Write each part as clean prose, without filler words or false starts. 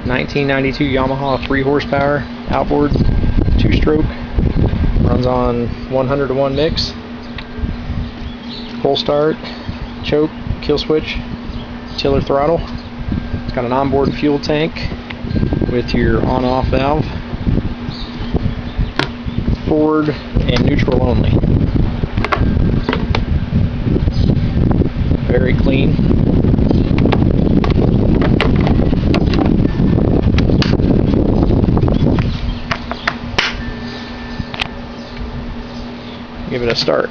1992 Yamaha 3 horsepower outboard, 2-stroke, runs on 100-to-1 mix, full start, choke, kill switch, tiller throttle. It's got an onboard fuel tank with your on-off valve, forward and neutral only. Very clean. Give it a start.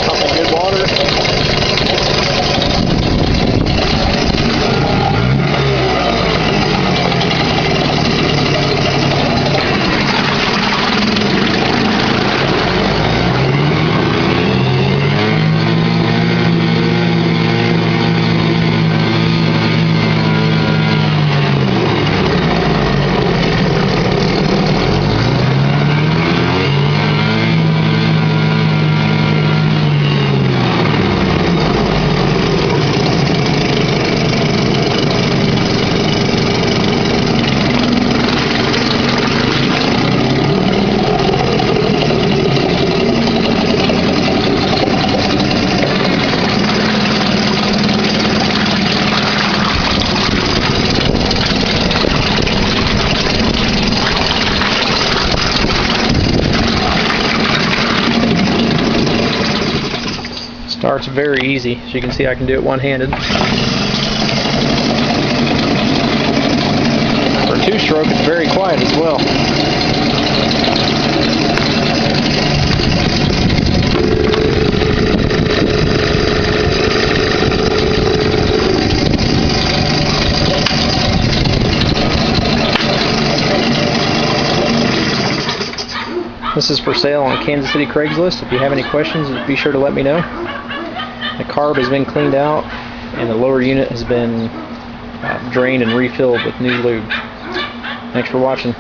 Pumping good water. Starts very easy. As you can see, I can do it one-handed. For 2-stroke, it's very quiet as well. This is for sale on Kansas City Craigslist. If you have any questions, be sure to let me know. The carb has been cleaned out and the lower unit has been drained and refilled with new lube. Thanks for watching.